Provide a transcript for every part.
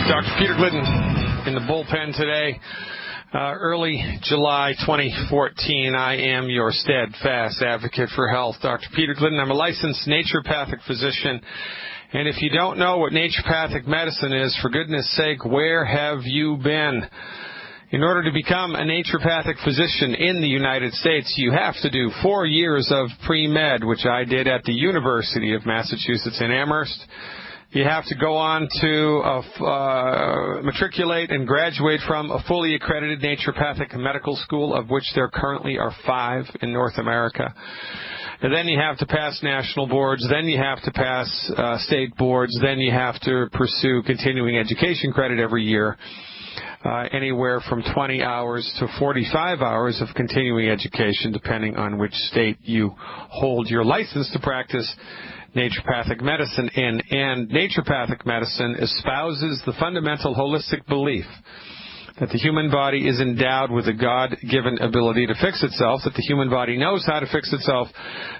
Dr. Peter Glidden in the bullpen today. Early July 2014, I am your steadfast advocate for health. Dr. Peter Glidden, I'm a licensed naturopathic physician. And if you don't know what naturopathic medicine is, for goodness sake, where have you been? In order to become a naturopathic physician in the United States, you have to do 4 years of pre-med, which I did at the University of Massachusetts in Amherst. You have to go on to matriculate and graduate from a fully accredited naturopathic medical school, of which there currently are 5 in North America. And then you have to pass national boards, then you have to pass state boards, then you have to pursue continuing education credit every year, anywhere from 20 hours to 45 hours of continuing education, depending on which state you hold your license to practice naturopathic medicine in. And naturopathic medicine espouses the fundamental holistic belief that the human body is endowed with a God-given ability to fix itself, that the human body knows how to fix itself,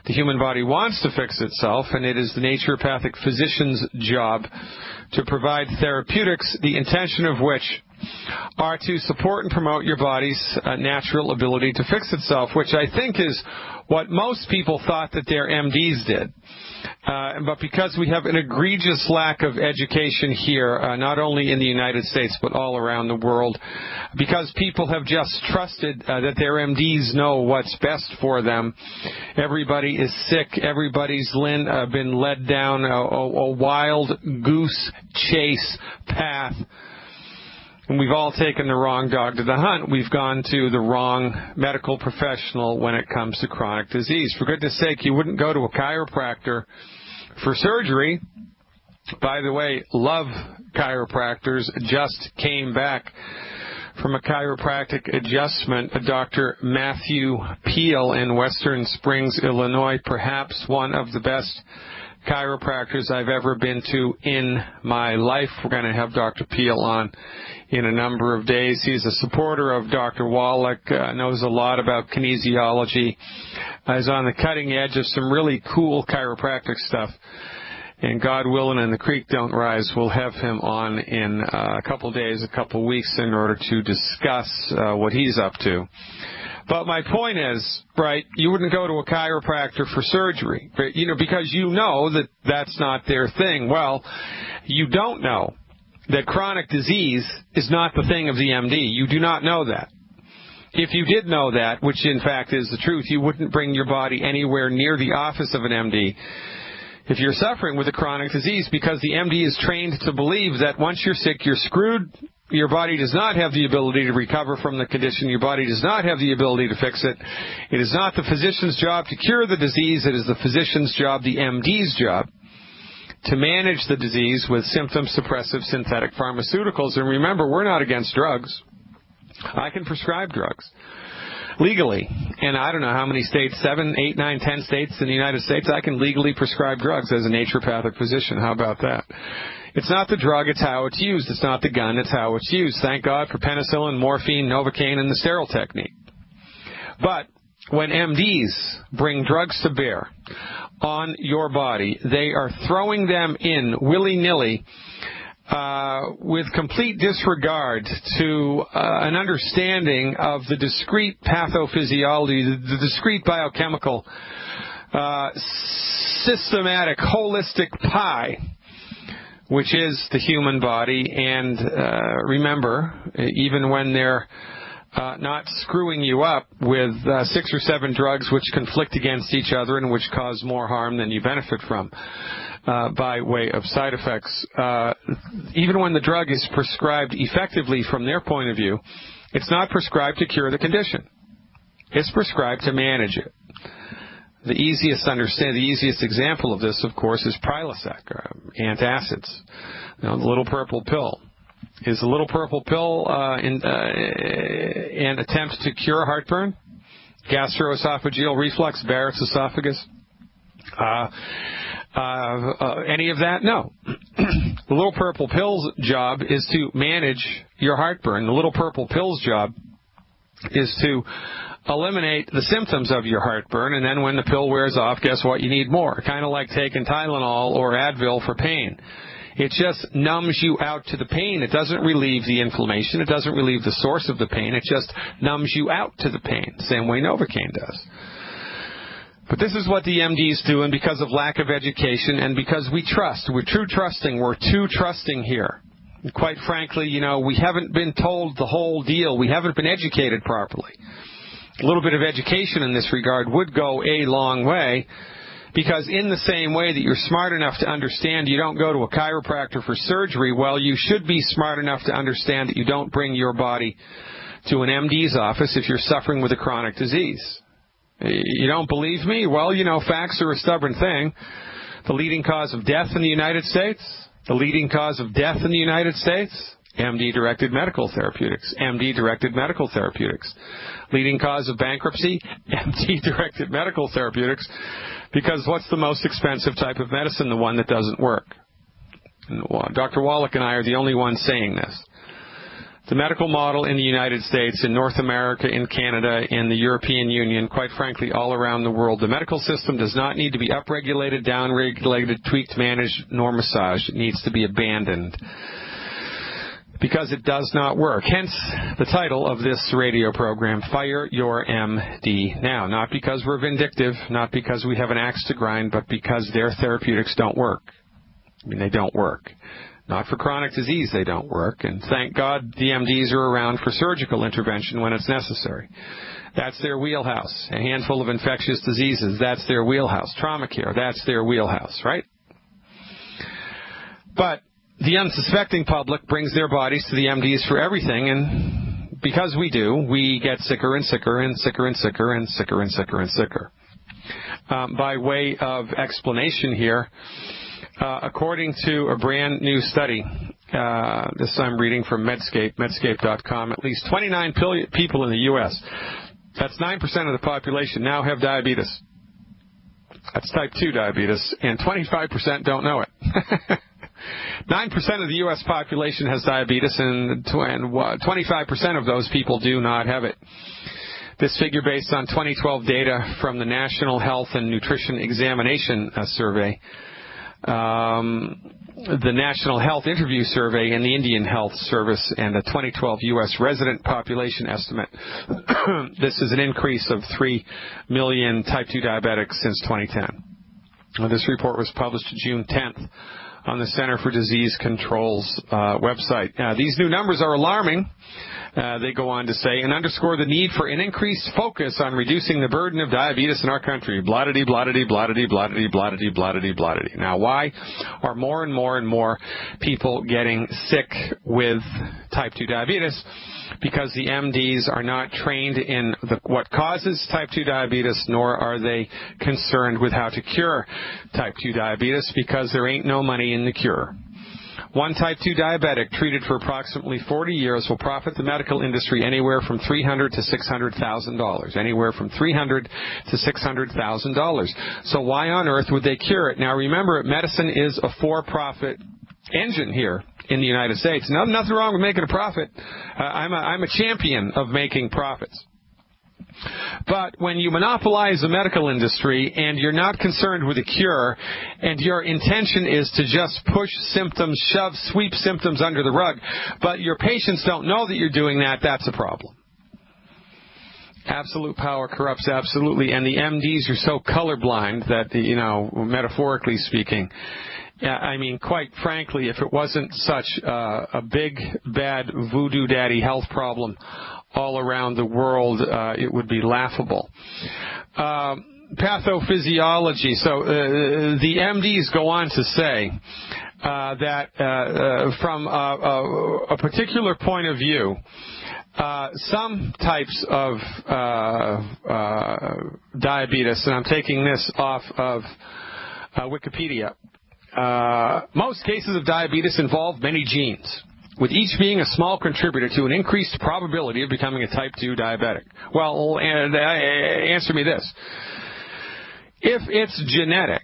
the human body wants to fix itself, and it is the naturopathic physician's job to provide therapeutics, the intention of which are to support and promote your body's natural ability to fix itself, which I think is what most people thought that their MDs did. But because we have an egregious lack of education here, not only in the United States but all around the world, because people have just trusted that their MDs know what's best for them, everybody is sick. Everybody's been led down a wild goose chase path. And we've all taken the wrong dog to the hunt. We've gone to the wrong medical professional when it comes to chronic disease. For goodness sake, you wouldn't go to a chiropractor for surgery. By the way, love chiropractors. Just came back from a chiropractic adjustment. Dr. Matthew Peel in Western Springs, Illinois, perhaps one of the best chiropractors I've ever been to in my life. We're going to have Dr. Peel on in a number of days. He's a supporter of Dr. Wallach, knows a lot about kinesiology, is on the cutting edge of some really cool chiropractic stuff. And God willing and the creek don't rise, we'll have him on in a couple days, a couple weeks in order to discuss what he's up to. But my point is, right, you wouldn't go to a chiropractor for surgery, because you know that that's not their thing. Well, you don't know that chronic disease is not the thing of the MD. You do not know that. If you did know that, which in fact is the truth, you wouldn't bring your body anywhere near the office of an MD if you're suffering with a chronic disease, because the MD is trained to believe that once you're sick, you're screwed. Your body does not have the ability to recover from the condition. Your body does not have the ability to fix it. It is not the physician's job to cure the disease. It is the physician's job, the MD's job, to manage the disease with symptom-suppressive synthetic pharmaceuticals. And remember, we're not against drugs. I can prescribe drugs legally. And I don't know how many states, 7, 8, 9, 10 states in the United States, I can legally prescribe drugs as a naturopathic physician. How about that? It's not the drug, it's how it's used. It's not the gun, it's how it's used. Thank God for penicillin, morphine, Novocaine, and the sterile technique. But when MDs bring drugs to bear on your body, they are throwing them in willy-nilly with complete disregard to an understanding of the discrete pathophysiology, the discrete biochemical, systematic, holistic pie, which is the human body. And remember, even when they're not screwing you up with 6 or 7 drugs which conflict against each other and which cause more harm than you benefit from by way of side effects, even when the drug is prescribed effectively from their point of view, it's not prescribed to cure the condition. It's prescribed to manage it. The easiest example of this, of course, is Prilosec, antacids, the little purple pill. Is the little purple pill an attempt to cure heartburn, gastroesophageal reflux, Barrett's esophagus? Any of that? No. The little purple pill's job is to manage your heartburn. The little purple pill's job is to eliminate the symptoms of your heartburn, and then when the pill wears off, guess what? You need more. Kind of like taking Tylenol or Advil for pain. It just numbs you out to the pain. It doesn't relieve the inflammation. It doesn't relieve the source of the pain. It just numbs you out to the pain, same way Novocaine does. But this is what the MDs do, and because of lack of education and because we trust. We're too trusting here. And quite frankly, we haven't been told the whole deal. We haven't been educated properly. A little bit of education in this regard would go a long way, because in the same way that you're smart enough to understand you don't go to a chiropractor for surgery, well, you should be smart enough to understand that you don't bring your body to an MD's office if you're suffering with a chronic disease. You don't believe me? Well, facts are a stubborn thing. The leading cause of death in the United States? MD-directed medical therapeutics. MD-directed medical therapeutics. Leading cause of bankruptcy? MD-directed medical therapeutics. Because what's the most expensive type of medicine? The one that doesn't work. Dr. Wallach and I are the only ones saying this. The medical model in the United States, in North America, in Canada, in the European Union, quite frankly, all around the world, the medical system does not need to be upregulated, downregulated, tweaked, managed, nor massaged. It needs to be abandoned because it does not work. Hence the title of this radio program, Fire Your MD Now. Not because we're vindictive, not because we have an axe to grind, but because their therapeutics don't work. They don't work. Not for chronic disease, they don't work. And thank God the MDs are around for surgical intervention when it's necessary. That's their wheelhouse. A handful of infectious diseases, that's their wheelhouse. Trauma care, that's their wheelhouse, right? But the unsuspecting public brings their bodies to the MDs for everything, and because we do, we get sicker and sicker and sicker and sicker and sicker and sicker and sicker. By way of explanation here, according to a brand new study, this I'm reading from Medscape, medscape.com, at least 29 people in the U.S., that's 9% of the population, now have diabetes. That's type 2 diabetes, and 25% don't know it. 9% of the U.S. population has diabetes, and 25% of those people do not have it. This figure based on 2012 data from the National Health and Nutrition Examination Survey, the National Health Interview Survey, and the Indian Health Service, and a 2012 U.S. resident population estimate. This is an increase of 3 million type 2 diabetics since 2010. This report was published June 10th on the Center for Disease Control's website. These new numbers are alarming, they go on to say, and underscore the need for an increased focus on reducing the burden of diabetes in our country. Blah-de-dee, blah-de-dee, blah-de-dee, blah-de-dee, blah-de-dee, blah-de-dee, blah-de-dee. Now, why are more and more and more people getting sick with type 2 diabetes? Because the MDs are not trained in what causes type 2 diabetes, nor are they concerned with how to cure type 2 diabetes, because there ain't no money in the cure. One type 2 diabetic treated for approximately 40 years will profit the medical industry anywhere from $300,000 to $600,000. Anywhere from $300,000 to $600,000. So why on earth would they cure it? Now remember, medicine is a for-profit engine here in the United States. Nothing wrong with making a profit. I'm a champion of making profits. But when you monopolize the medical industry and you're not concerned with a cure, and your intention is to just push symptoms, sweep symptoms under the rug, but your patients don't know that you're doing that, that's a problem. Absolute power corrupts absolutely, and the MDs are so colorblind that, metaphorically speaking, I mean, quite frankly, if it wasn't such a big, bad voodoo daddy health problem all around the world, it would be laughable. Pathophysiology. So the MDs go on to say that from a particular point of view, some types of diabetes, and I'm taking this off of Wikipedia, most cases of diabetes involve many genes, with each being a small contributor to an increased probability of becoming a type 2 diabetic. Well, answer me this. If it's genetic,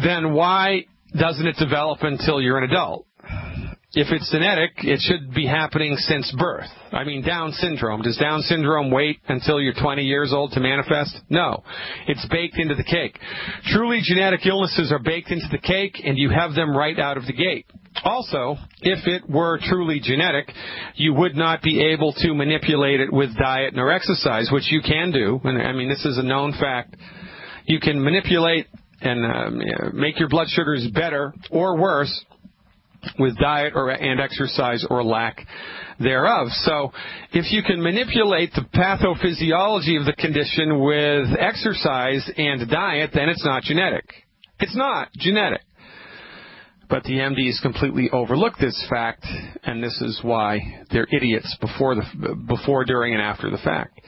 then why doesn't it develop until you're an adult? if it's genetic, it should be happening since birth. I mean, Down syndrome. Does Down syndrome wait until you're 20 years old to manifest? No. It's baked into the cake. Truly genetic illnesses are baked into the cake, and you have them right out of the gate. Also, if it were truly genetic, you would not be able to manipulate it with diet nor exercise, which you can do. And I mean, this is a known fact. You can manipulate and make your blood sugars better or worse with diet and exercise or lack thereof. So if you can manipulate the pathophysiology of the condition with exercise and diet, then it's not genetic. It's not genetic. But the MDs completely overlook this fact, and this is why they're idiots before, during, and after the fact.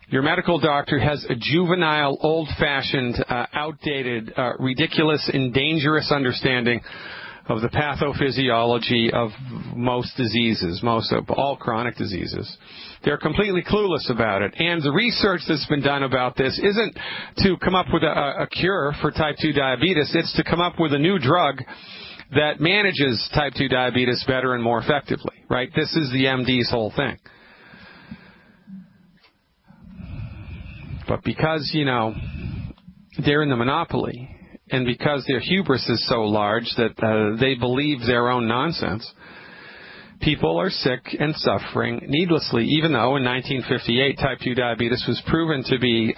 Your medical doctor has a juvenile, old-fashioned, outdated, ridiculous, and dangerous understanding of the pathophysiology of most diseases, most of all chronic diseases. They're completely clueless about it. And the research that's been done about this isn't to come up with a cure for type 2 diabetes. It's to come up with a new drug that manages type 2 diabetes better and more effectively, right? This is the MD's whole thing. But because, they're in the monopoly, and because their hubris is so large that they believe their own nonsense, people are sick and suffering needlessly, even though in 1958 type 2 diabetes was proven to be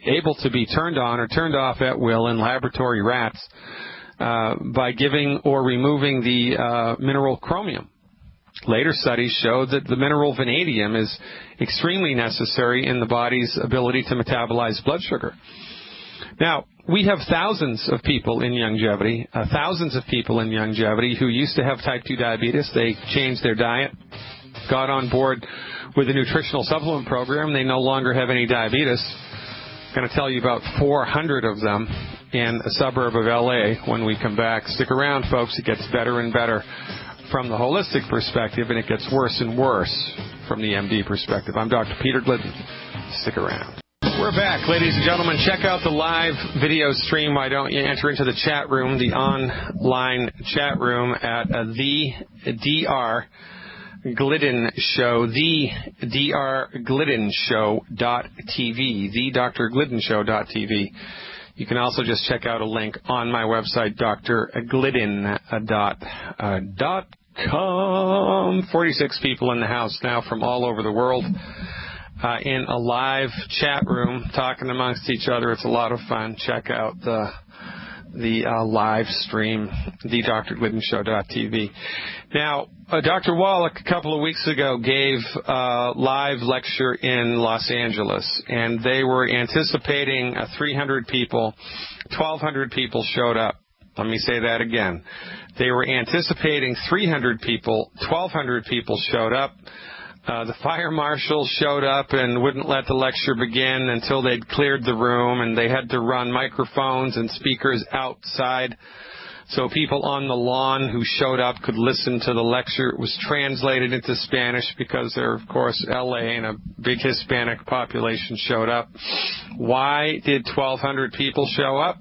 able to be turned on or turned off at will in laboratory rats by giving or removing the mineral chromium. Later studies showed that the mineral vanadium is extremely necessary in the body's ability to metabolize blood sugar. Now, we have thousands of people in longevity who used to have type 2 diabetes. They changed their diet, got on board with a nutritional supplement program. They no longer have any diabetes. I'm going to tell you about 400 of them in a suburb of L.A. when we come back. Stick around, folks. It gets better and better from the holistic perspective, and it gets worse and worse from the MD perspective. I'm Dr. Peter Glidden. Stick around. We're back, ladies and gentlemen. Check out the live video stream. Why don't you enter into the chat room, the online chat room at the Dr. Glidden Show, the drgliddenshow.tv, the drgliddenshow.tv. You can also just check out a link on my website, drglidden.com. 46 people in the house now from all over the world in a live chat room talking amongst each other. It's a lot of fun. Check out the live stream, the drgliddenshow.tv. Now, Dr. Wallach a couple of weeks ago gave a live lecture in Los Angeles, and they were anticipating 300 people. 1,200 people showed up. Let me say that again. They were anticipating 300 people. 1,200 people showed up. The fire marshal showed up and wouldn't let the lecture begin until they'd cleared the room, and they had to run microphones and speakers outside so people on the lawn who showed up could listen to the lecture. It was translated into Spanish because there, of course, L.A. and a big Hispanic population showed up. Why did 1,200 people show up?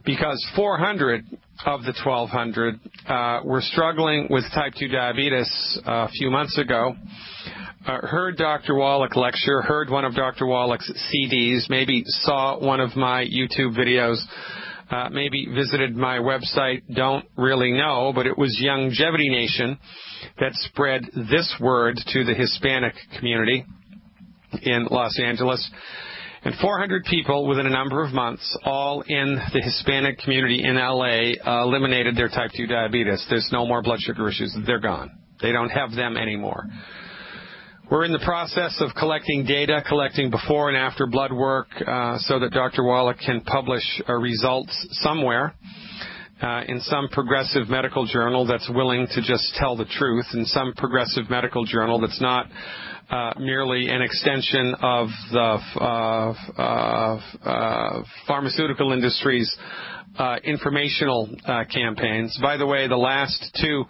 Because 400 of the 1,200 were struggling with type 2 diabetes a few months ago. Heard Dr. Wallach lecture, heard one of Dr. Wallach's CDs, maybe saw one of my YouTube videos, maybe visited my website, don't really know, but it was Longevity Nation that spread this word to the Hispanic community in Los Angeles. And 400 people within a number of months, all in the Hispanic community in L.A., eliminated their type 2 diabetes. There's no more blood sugar issues. They're gone. They don't have them anymore. We're in the process of collecting data, collecting before and after blood work so that Dr. Wallach can publish results somewhere in some progressive medical journal that's willing to just tell the truth, in some progressive medical journal that's not merely an extension of the pharmaceutical industry's informational campaigns. By the way, the last two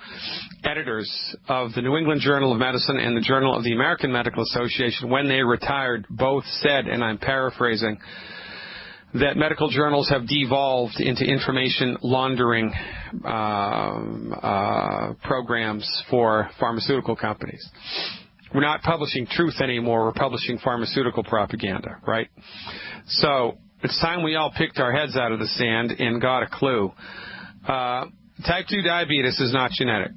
editors of the New England Journal of Medicine and the Journal of the American Medical Association, when they retired, both said, and I'm paraphrasing, that medical journals have devolved into information laundering programs for pharmaceutical companies. We're not publishing truth anymore. We're publishing pharmaceutical propaganda, right? So it's time we all picked our heads out of the sand and got a clue. Type 2 diabetes is not genetic.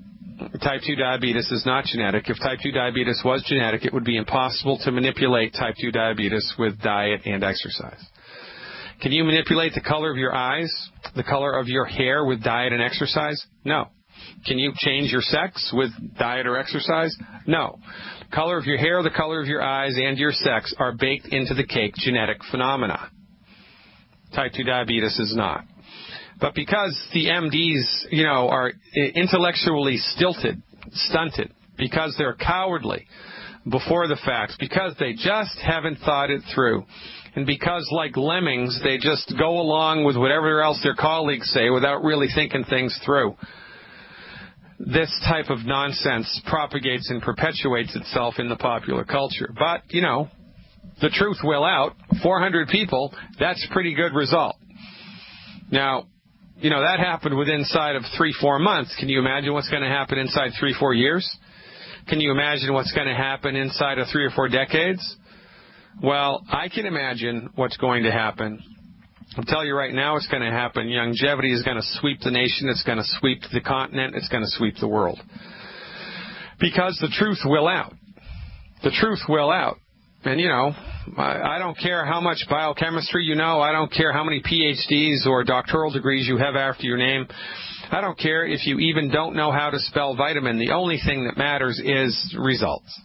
Type 2 diabetes is not genetic. If type 2 diabetes was genetic, it would be impossible to manipulate type 2 diabetes with diet and exercise. Can you manipulate the color of your eyes, the color of your hair with diet and exercise? No. Can you change your sex with diet or exercise? No. The color of your hair, the color of your eyes, and your sex are baked into the cake genetic phenomena. Type 2 diabetes is not. But because the MDs, are intellectually stunted, because they're cowardly before the facts, because they just haven't thought it through, and because, like lemmings, they just go along with whatever else their colleagues say without really thinking things through, this type of nonsense propagates and perpetuates itself in the popular culture. But, the truth will out. 400 people, that's a pretty good result. Now, that happened within inside of 3-4 months. Can you imagine what's going to happen inside 3-4 years? Can you imagine what's going to happen inside of 3 or 4 decades? Well, I can imagine what's going to happen. I'll tell you right now what's going to happen. Longevity is going to sweep the nation. It's going to sweep the continent. It's going to sweep the world. Because the truth will out. The truth will out. And, I don't care how much biochemistry you know. I don't care how many PhDs or doctoral degrees you have after your name. I don't care if you even don't know how to spell vitamin. The only thing that matters is results.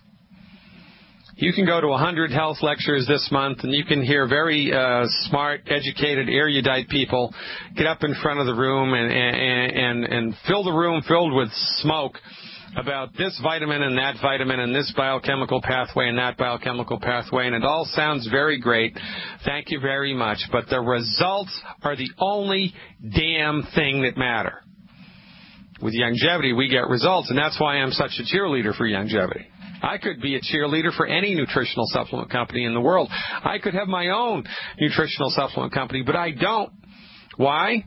You can go to 100 health lectures this month, and you can hear very smart, educated, erudite people get up in front of the room and fill the room filled with smoke about this vitamin and that vitamin and this biochemical pathway and that biochemical pathway, and it all sounds very great. Thank you very much. But the results are the only damn thing that matter. With longevity, we get results, and that's why I'm such a cheerleader for longevity. I could be a cheerleader for any nutritional supplement company in the world. I could have my own nutritional supplement company, but I don't. Why?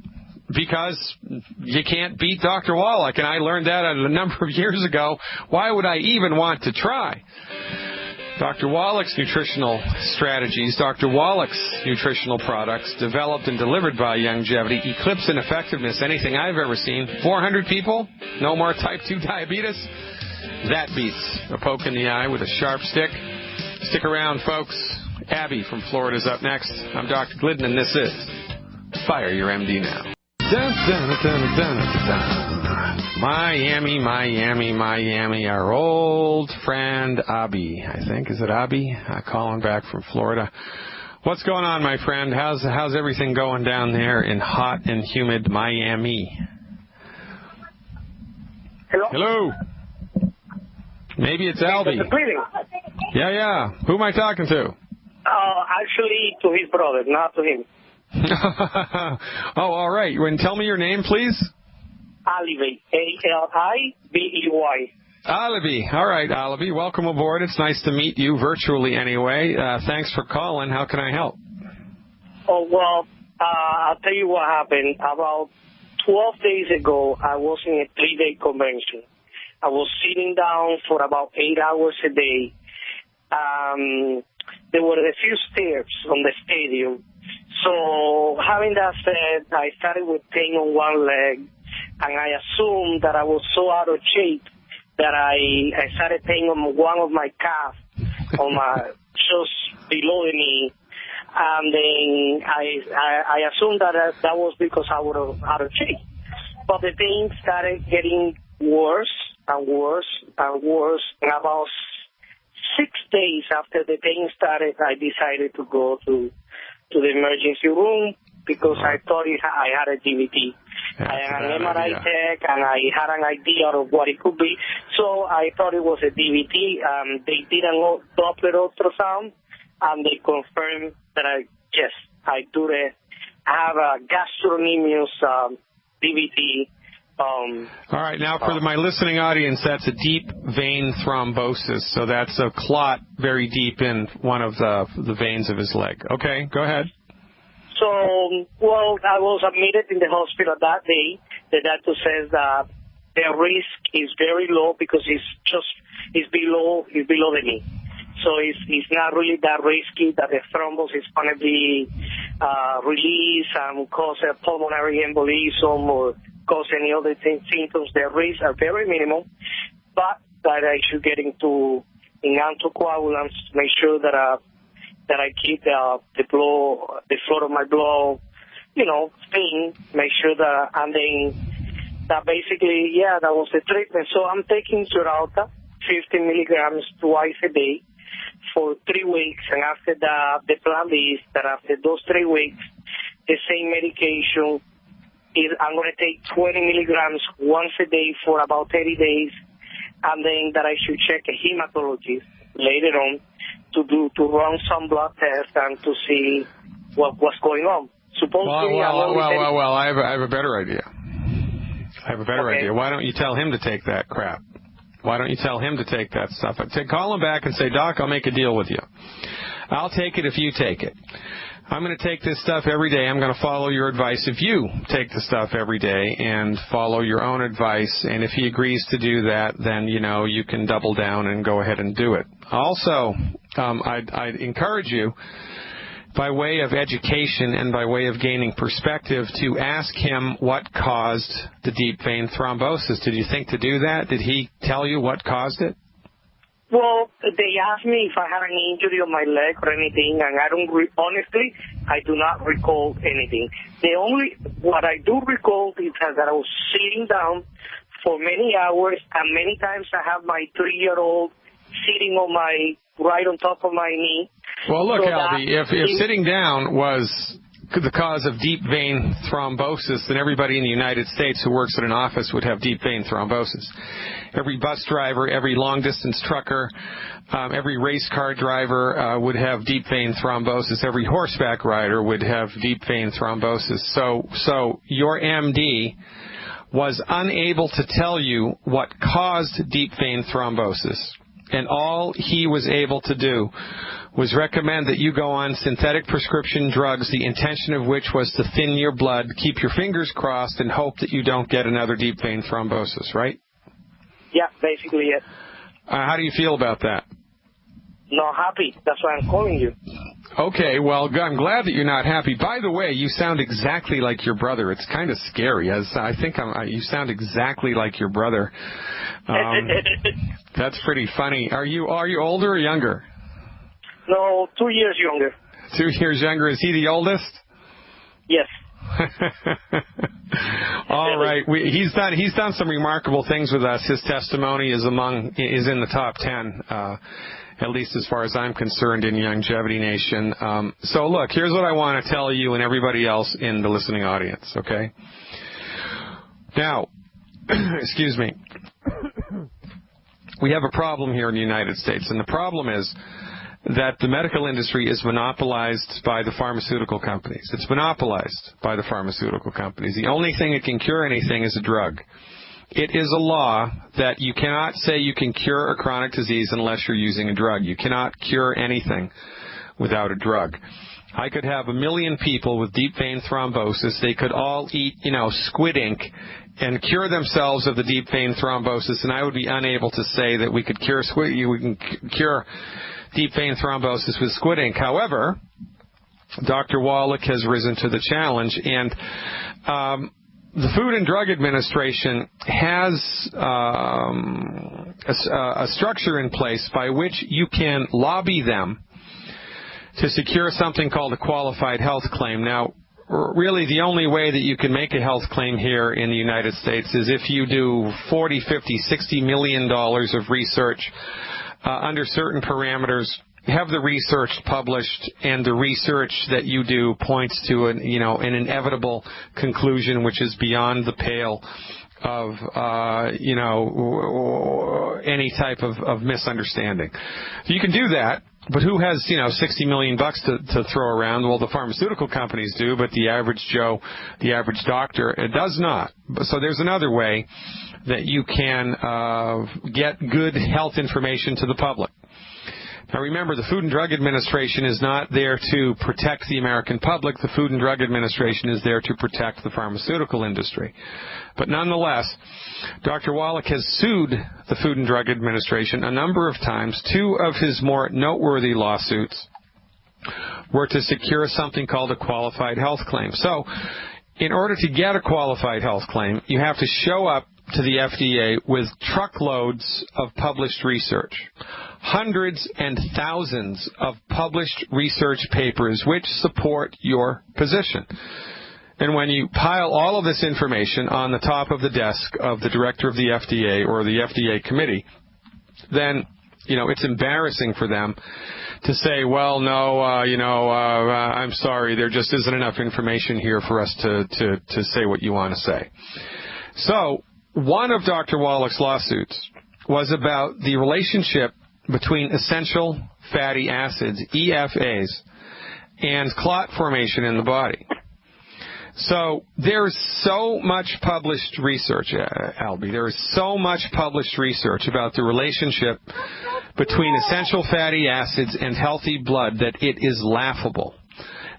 Because you can't beat Dr. Wallach, and I learned that a number of years ago. Why would I even want to try? Dr. Wallach's nutritional strategies, Dr. Wallach's nutritional products, developed and delivered by Longevity, eclipse in effectiveness anything I've ever seen. 400 people, no more type 2 diabetes. That beats a poke in the eye with a sharp stick. Stick around, folks. Abby from Florida is up next. I'm Dr. Glidden, and this is Fire Your MD Now. Dun, dun, dun, dun, dun. Miami, our old friend Abby, I think. Is it Abby? Calling back from Florida. What's going on, my friend? How's everything going down there in hot and humid Miami? Hello. Maybe it's Albie. Yeah. Who am I talking to? Actually, to his brother, not to him. Oh, all right. Tell me your name, please. Alibi. Alibey. Alibi. All right, Alibi. Welcome aboard. It's nice to meet you virtually anyway. Thanks for calling. How can I help? Oh, well, I'll tell you what happened. About 12 days ago, I was in a 3-day convention. I was sitting down for about 8 hours a day. There were a few steps on the stadium. So having that said, I started with pain on one leg, and I assumed that I was so out of shape that I started pain on one of my calves, on my just below the knee. And then I assumed that was because I was out of shape. But the pain started getting worse and worse and worse. And about 6 days after the pain started, I decided to go to the emergency room because I thought I had a DVT. I had an MRI tech, and I had an idea of what it could be. So I thought it was a DVT. They did a Doppler ultrasound, and they confirmed that I have a gastrocnemius DVT. All right, now for my listening audience, that's a deep vein thrombosis. So that's a clot very deep in one of the veins of his leg. Okay, go ahead. So, well, I was admitted in the hospital that day. The doctor says that the risk is very low because it's below the knee. So it's not really that risky that the thrombus is going to be released and cause a pulmonary embolism or cause any other symptoms. The risks are very minimal, but that I should get into anticoagulants to make sure that I keep the flow of my blood, thin, make sure that, and then that basically, that was the treatment. So I'm taking Xarelto, 50 milligrams twice a day for 3 weeks, and after that, the plan is that after those 3 weeks, the same medication I'm going to take 20 milligrams once a day for about 30 days, and then that I should check a hematologist later on to run some blood tests and to see what's going on. Supposedly, well, I have a better idea. Idea. Why don't you tell him to take that crap? Why don't you tell him to take that stuff? Call him back and say, Doc, I'll make a deal with you. I'll take it if you take it. I'm going to take this stuff every day. I'm going to follow your advice if you take the stuff every day and follow your own advice. And if he agrees to do that, then, you can double down and go ahead and do it. Also, I'd encourage you, by way of education and by way of gaining perspective, to ask him what caused the deep vein thrombosis. Did you think to do that? Did he tell you what caused it? Well, they asked me if I had an injury on my leg or anything, and honestly, I do not recall anything. What I do recall is that I was sitting down for many hours, and many times I have my 3-year-old sitting right on top of my knee. Well, look, Albie, if sitting down was the cause of deep vein thrombosis, then everybody in the United States who works at an office would have deep vein thrombosis. Every bus driver, every long-distance trucker, every race car driver would have deep vein thrombosis. Every horseback rider would have deep vein thrombosis. So your MD was unable to tell you what caused deep vein thrombosis. And all he was able to do was recommend that you go on synthetic prescription drugs, the intention of which was to thin your blood, keep your fingers crossed, and hope that you don't get another deep vein thrombosis, right? Yeah, basically it. How do you feel about that? Not happy. That's why I'm calling you. Okay, well, I'm glad that you're not happy. By the way, you sound exactly like your brother. It's kind of scary. You sound exactly like your brother. That's pretty funny. Are you older or younger? No, 2 years younger. 2 years younger. Is he the oldest? Yes. All right. He's done some remarkable things with us. His testimony is in the top 10, at least as far as I'm concerned, in Longevity Nation. So look, here's what I want to tell you and everybody else in the listening audience. Okay. Now, excuse me. We have a problem here in the United States, and the problem is that the medical industry is monopolized by the pharmaceutical companies. It's monopolized by the pharmaceutical companies. The only thing that can cure anything is a drug. It is a law that you cannot say you can cure a chronic disease unless you're using a drug. You cannot cure anything without a drug. I could have 1 million people with deep vein thrombosis. They could all eat, squid ink and cure themselves of the deep vein thrombosis, and I would be unable to say that we can cure deep vein thrombosis with squid ink. However, Dr. Wallach has risen to the challenge, and the Food and Drug Administration has a structure in place by which you can lobby them to secure something called a qualified health claim. Now, really the only way that you can make a health claim here in the United States is if you do $40, $50, $60 million of research under certain parameters, have the research published, and the research that you do points to an inevitable conclusion which is beyond the pale of any type of misunderstanding. So you can do that, but who has $60 million to throw around? Well, the pharmaceutical companies do, but the average Joe, the average doctor, it does not. So there's another way that you can get good health information to the public. Now remember, the Food and Drug Administration is not there to protect the American public. The Food and Drug Administration is there to protect the pharmaceutical industry. But nonetheless, Dr. Wallach has sued the Food and Drug Administration a number of times. Two of his more noteworthy lawsuits were to secure something called a qualified health claim. So, in order to get a qualified health claim, you have to show up to the FDA with truckloads of published research, hundreds and thousands of published research papers which support your position. And when you pile all of this information on the top of the desk of the director of the FDA or the FDA committee, then, it's embarrassing for them to say, well, no, I'm sorry, there just isn't enough information here for us to say what you want to say. So, one of Dr. Wallach's lawsuits was about the relationship between essential fatty acids, EFAs, and clot formation in the body. So there's so much published research, Albie. There is so much published research about the relationship between essential fatty acids and healthy blood that it is laughable.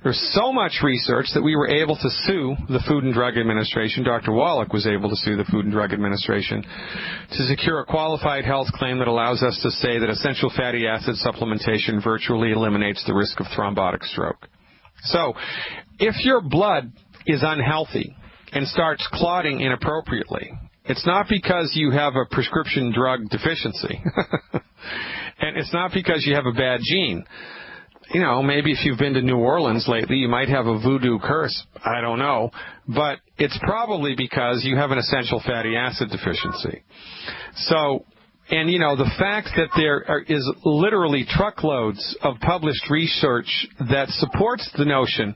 There's so much research that we were able to sue the Food and Drug Administration. Dr. Wallach was able to sue the Food and Drug Administration to secure a qualified health claim that allows us to say that essential fatty acid supplementation virtually eliminates the risk of thrombotic stroke. So, if your blood is unhealthy and starts clotting inappropriately, it's not because you have a prescription drug deficiency. And it's not because you have a bad gene. Maybe if you've been to New Orleans lately, you might have a voodoo curse. I don't know. But it's probably because you have an essential fatty acid deficiency. So, and the fact that there is literally truckloads of published research that supports the notion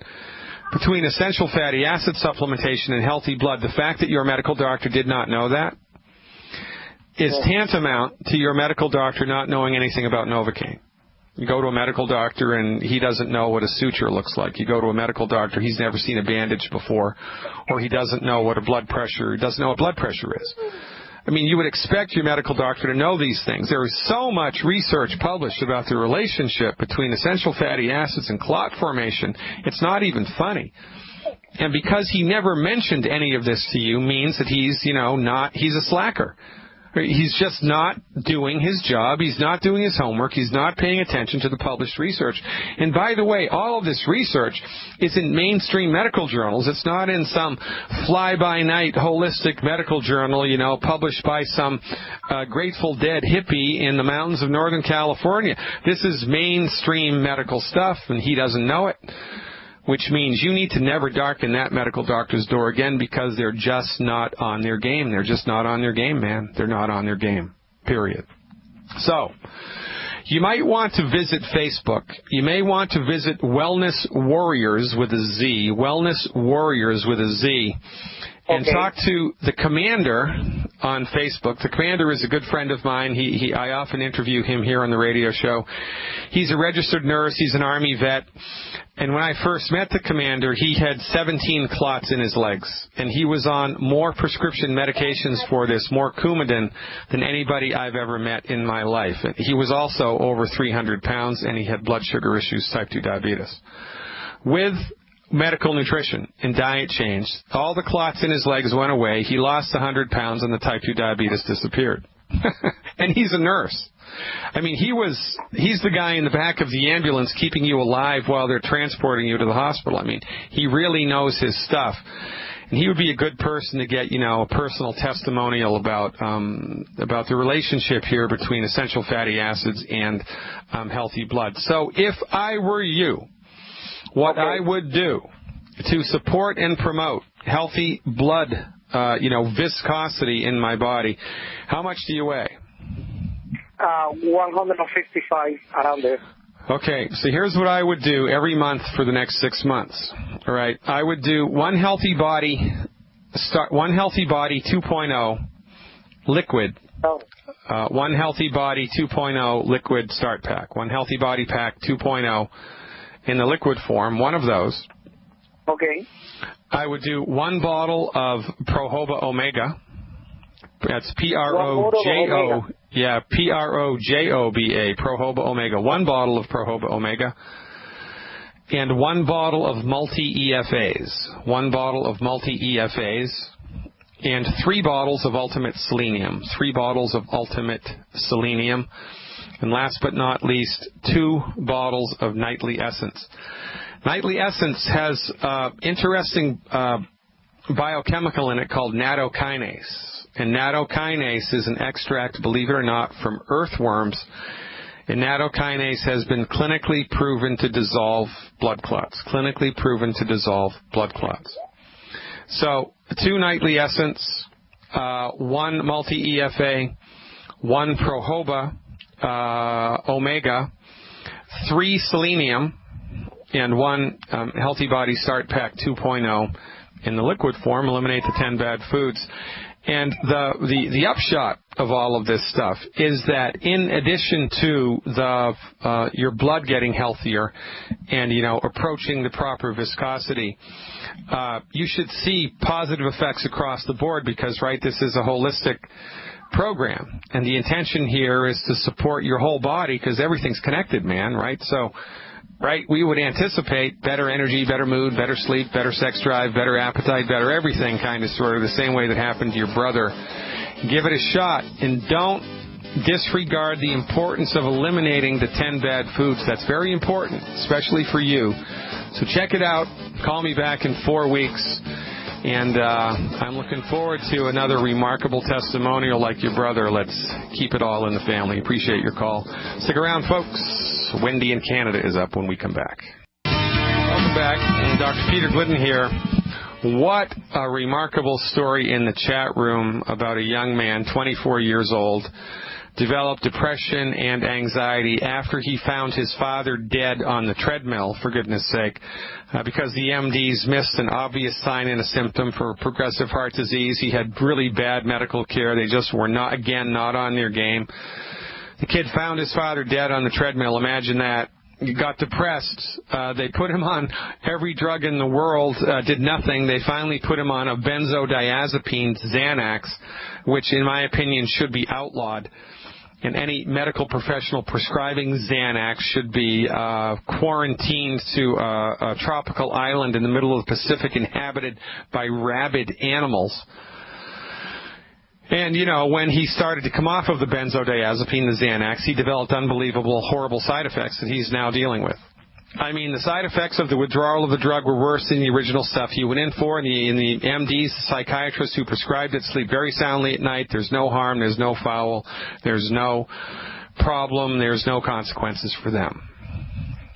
between essential fatty acid supplementation and healthy blood, the fact that your medical doctor did not know that is tantamount to your medical doctor not knowing anything about Novocaine. You go to a medical doctor and he doesn't know what a suture looks like. You go to a medical doctor, he's never seen a bandage before, or he doesn't know what blood pressure is. I mean, you would expect your medical doctor to know these things. There is so much research published about the relationship between essential fatty acids and clot formation, it's not even funny. And because he never mentioned any of this to you means that he's a slacker. He's just not doing his job. He's not doing his homework. He's not paying attention to the published research. And by the way, all of this research is in mainstream medical journals. It's not in some fly-by-night holistic medical journal, published by some Grateful Dead hippie in the mountains of Northern California. This is mainstream medical stuff, and he doesn't know it. Which means you need to never darken that medical doctor's door again because they're just not on their game. They're just not on their game, man. They're not on their game, period. So, you might want to visit Facebook. You may want to visit Wellness Warriors with a Z, Wellness Warriors with a Z, and talk to the Commander on Facebook. The Commander is a good friend of mine. I often interview him here on the radio show. He's a registered nurse. He's an Army vet. And when I first met the Commander, he had 17 clots in his legs. And he was on more prescription medications for this, more Coumadin, than anybody I've ever met in my life. He was also over 300 pounds, and he had blood sugar issues, type 2 diabetes. With medical nutrition and diet change, all the clots in his legs went away. He lost 100 pounds, and the type 2 diabetes disappeared. And he's a nurse. I mean, he's the guy in the back of the ambulance keeping you alive while they're transporting you to the hospital. I mean, he really knows his stuff. And he would be a good person to get, a personal testimonial about the relationship here between essential fatty acids and healthy blood. So if I were you, what I would do to support and promote healthy blood, viscosity in my body, how much do you weigh? 155, around there. Okay, so here's what I would do every month for the next 6 months. All right, I would do One Healthy Body 2.0 liquid. One Healthy Body 2.0 liquid start pack. One Healthy Body pack 2.0 in the liquid form, one of those. Okay. I would do one bottle of Prohoba Omega. That's Projo. Yeah, Projoba, Projoba Omega. 1 bottle of Projoba Omega. And 1 bottle of multi-EFAs. 1 bottle of multi-EFAs. And 3 bottles of Ultimate Selenium. 3 bottles of Ultimate Selenium. And last but not least, 2 bottles of Nightly Essence. Nightly Essence has interesting biochemical in it called nattokinase. And nattokinase is an extract, believe it or not, from earthworms. And nattokinase has been clinically proven to dissolve blood clots. Clinically proven to dissolve blood clots. So, 2 Nightly Essence, 1 multi-EFA, 1 Projoba Omega, 3 Selenium, and 1 Healthy Body Start Pack 2.0 in the liquid form. Eliminate the 10 bad foods. And the upshot of all of this stuff is that in addition to your blood getting healthier and, approaching the proper viscosity, you should see positive effects across the board because, right, this is a holistic program. And the intention here is to support your whole body because everything's connected, man, right? So, right, we would anticipate better energy, better mood, better sleep, better sex drive, better appetite, better everything, kind of sort of the same way that happened to your brother. Give it a shot, and don't disregard the importance of eliminating the 10 bad foods. That's very important, especially for you. So check it out. Call me back in 4 weeks. And I'm looking forward to another remarkable testimonial like your brother. Let's keep it all in the family. Appreciate your call. Stick around, folks. Wendy in Canada is up when we come back. Welcome back. Dr. Peter Glidden here. What a remarkable story in the chat room about a young man, 24 years old, developed depression and anxiety after he found his father dead on the treadmill, for goodness sake, because the MDs missed an obvious sign and a symptom for progressive heart disease. He had really bad medical care. They just were not on their game. The kid found his father dead on the treadmill. Imagine that. He got depressed. They put him on every drug in the world, did nothing. They finally put him on a benzodiazepine, Xanax, which in my opinion should be outlawed. And any medical professional prescribing Xanax should be quarantined to a tropical island in the middle of the Pacific inhabited by rabid animals. And, when he started to come off of the benzodiazepine, the Xanax, he developed unbelievable, horrible side effects that he's now dealing with. I mean, the side effects of the withdrawal of the drug were worse than the original stuff he went in for. And the MDs, the psychiatrists who prescribed it, sleep very soundly at night. There's no harm. There's no foul. There's no problem. There's no consequences for them.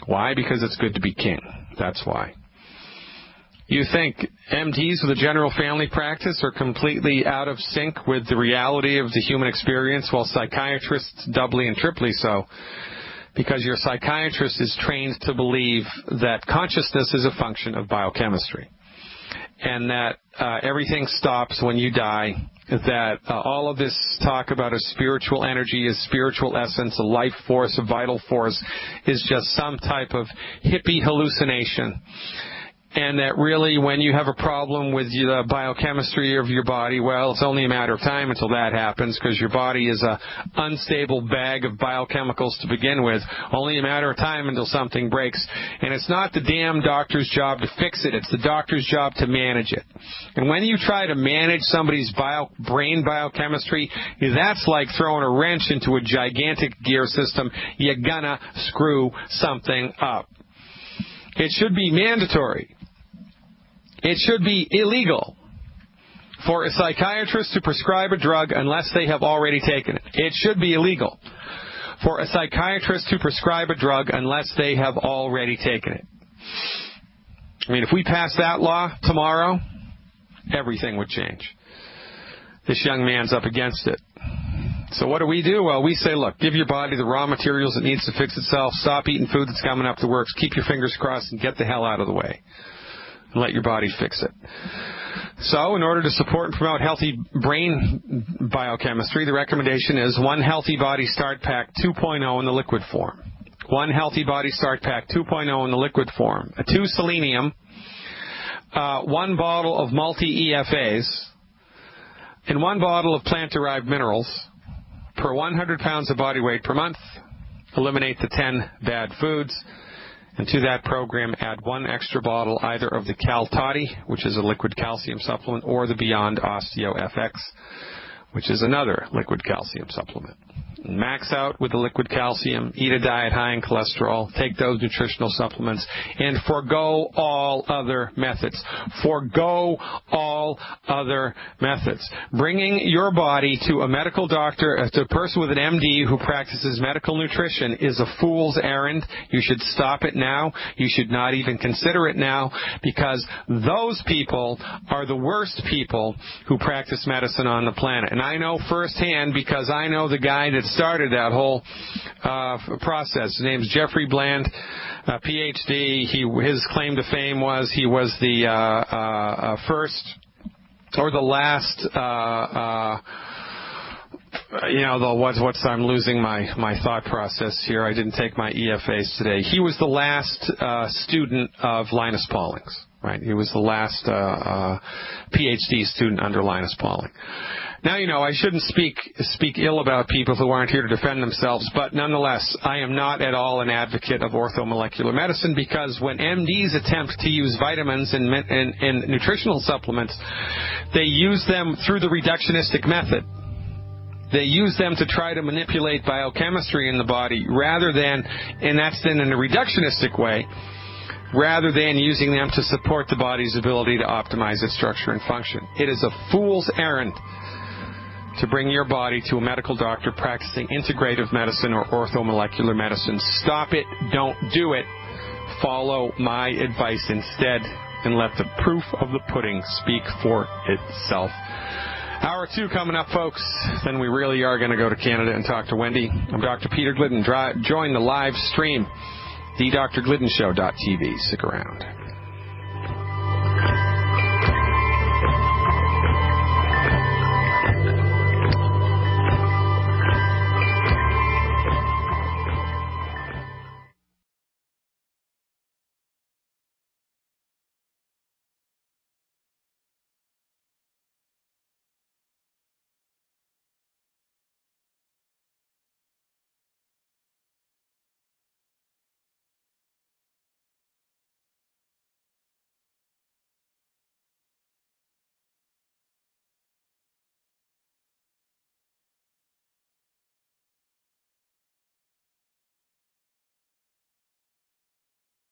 Why? Because it's good to be king. That's why. You think MDs with a general family practice are completely out of sync with the reality of the human experience, while psychiatrists doubly and triply so. Because your psychiatrist is trained to believe that consciousness is a function of biochemistry. And that everything stops when you die. That all of this talk about a spiritual energy, a spiritual essence, a life force, a vital force is just some type of hippie hallucination. And that really when you have a problem with the biochemistry of your body, well, it's only a matter of time until that happens because your body is a unstable bag of biochemicals to begin with. Only a matter of time until something breaks. And it's not the damn doctor's job to fix it. It's the doctor's job to manage it. And when you try to manage somebody's brain biochemistry, that's like throwing a wrench into a gigantic gear system. You're gonna screw something up. It should be mandatory. It should be illegal for a psychiatrist to prescribe a drug unless they have already taken it. It should be illegal for a psychiatrist to prescribe a drug unless they have already taken it. I mean, if we pass that law tomorrow, everything would change. This young man's up against it. So what do? Well, we say, look, give your body the raw materials it needs to fix itself. Stop eating food that's coming up the works. Keep your fingers crossed and get the hell out of the way. And let your body fix it. So in order to support and promote healthy brain biochemistry, the recommendation is 1 Healthy Body Start Pack 2.0 in the liquid form. 1 Healthy Body Start Pack 2.0 in the liquid form. 2 Selenium. 1 bottle of multi-EFAs. And 1 bottle of plant-derived minerals. per 100 pounds of body weight per month. Eliminate the 10 bad foods. And to that program, add 1 extra bottle either of the Cal Toddy, which is a liquid calcium supplement, or the Beyond Osteo FX, which is another liquid calcium supplement. Max out with the liquid calcium, eat a diet high in cholesterol, take those nutritional supplements, and forgo all other methods. Forgo all other methods. Bringing your body to a medical doctor, to a person with an MD who practices medical nutrition is a fool's errand. You should stop it now. You should not even consider it now, because those people are the worst people who practice medicine on the planet. And I know firsthand, because I know the guy that started that whole process. His name's Jeffrey Bland, PhD. His claim to fame was he was the first or the last. I'm losing my thought process here. I didn't take my EFAs today. He was the last student of Linus Pauling's. Right, he was the last PhD student under Linus Pauling. Now, I shouldn't speak ill about people who aren't here to defend themselves, but nonetheless, I am not at all an advocate of orthomolecular medicine, because when MDs attempt to use vitamins and nutritional supplements, they use them through the reductionistic method. They use them to try to manipulate biochemistry in the body rather than, and that's then in a reductionistic way, rather than using them to support the body's ability to optimize its structure and function. It is a fool's errand to bring your body to a medical doctor practicing integrative medicine or orthomolecular medicine. Stop it. Don't do it. Follow my advice instead, and let the proof of the pudding speak for itself. Hour 2 coming up, folks. Then we really are going to go to Canada and talk to Wendy. I'm Dr. Peter Glidden. Join the live stream, thedrgliddenshow.tv. Stick around.